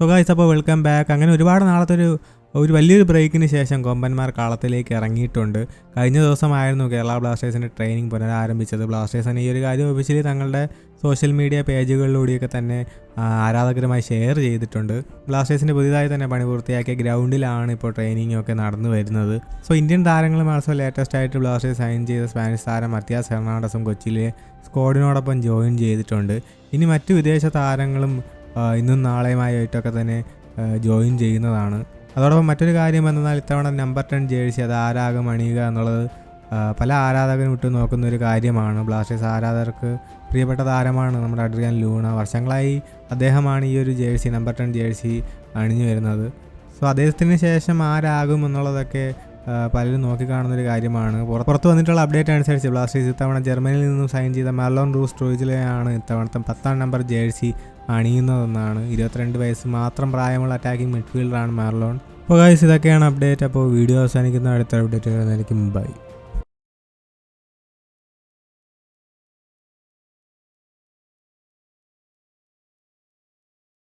So guys, അപ്പോൾ welcome back. അങ്ങനെ ഒരുപാട് നാളത്തെ ഒരു വലിയൊരു ബ്രേക്കിന് ശേഷം കൊമ്പന്മാർ കളത്തിലേക്ക് ഇറങ്ങിയിട്ടുണ്ട്. കഴിഞ്ഞ ദിവസമായിരുന്നു കേരള ബ്ലാസ്റ്റേഴ്സിൻ്റെ ട്രെയിനിങ് പുനരാരംഭിച്ചത്. ബ്ലാസ്റ്റേഴ്സിന് ഈ ഒരു കാര്യം ഒഫീഷ്യലി തങ്ങളുടെ സോഷ്യൽ മീഡിയ പേജുകളിലൂടെയൊക്കെ തന്നെ ആരാധകരുമായി ഷെയർ ചെയ്തിട്ടുണ്ട്. ബ്ലാസ്റ്റേഴ്സിൻ്റെ പുതിയതായി തന്നെ പണി പൂർത്തിയാക്കിയ ഗ്രൗണ്ടിലാണ് ഇപ്പോൾ ട്രെയിനിങ് ഒക്കെ നടന്നു വരുന്നത്. സോ ഇന്ത്യൻ താരങ്ങളും ആൾസോ ലേറ്റസ്റ്റ് ആയിട്ട് ബ്ലാസ്റ്റേഴ്സ് സൈൻ ചെയ്ത സ്പാനിഷ് താരം മത്യാസ് ഹെർണാണ്ടസും കൊച്ചിയിലെ സ്ക്വാഡിനോടൊപ്പം ജോയിൻ ചെയ്തിട്ടുണ്ട്. ഇനി മറ്റു വിദേശ താരങ്ങളും ഇന്നും നാളെയുമായിട്ടൊക്കെ തന്നെ ജോയിൻ ചെയ്യുന്നതാണ്. അതോടൊപ്പം മറ്റൊരു കാര്യം എന്നാൽ ഇത്തവണ നമ്പർ 10 ജേഴ്സി അത് ആരാകും അണിയുക എന്നുള്ളത് പല ആരാധകരും വിട്ടു നോക്കുന്ന ഒരു കാര്യമാണ്. ബ്ലാസ്റ്റേഴ്സ് ആരാധകർക്ക് പ്രിയപ്പെട്ട താരമാണ് നമ്മുടെ അഡ്രിയാൻ ലൂണ. വർഷങ്ങളായി അദ്ദേഹമാണ് ഈ ഒരു ജേഴ്സി നമ്പർ 10 ജേഴ്സി അണിഞ്ഞു വരുന്നത്. സോ അദ്ദേഹത്തിന് ശേഷം ആരാകും എന്നുള്ളതൊക്കെ പലരും നോക്കിക്കാണുന്നൊരു കാര്യമാണ്. പുറത്ത് വന്നിട്ടുള്ള അപ്ഡേറ്റ് അനുസരിച്ച് ബ്ലാസ്റ്റേഴ്സ് ഇത്തവണ ജർമ്മനിയിൽ നിന്നും സൈൻ ചെയ്ത മെർലോൺ റൂസ് ട്രോയിജിലെയാണ് ഇത്തവണത്തെ 10ാം നമ്പർ ജേഴ്സി അണിയുന്നതെന്നാണ്. 22 വയസ്സ് മാത്രം പ്രായമുള്ള അറ്റാക്കിംഗ് മിഡ്ഫീൽഡറാണ് മെർലോൺ. അപ്പോൾ ഗൈസ്, ഇതൊക്കെയാണ് അപ്ഡേറ്റ്. അപ്പോൾ വീഡിയോ അവസാനിക്കുന്ന അടുത്ത അപ്ഡേറ്റ് വരുന്നതായിരിക്കും. ബൈ.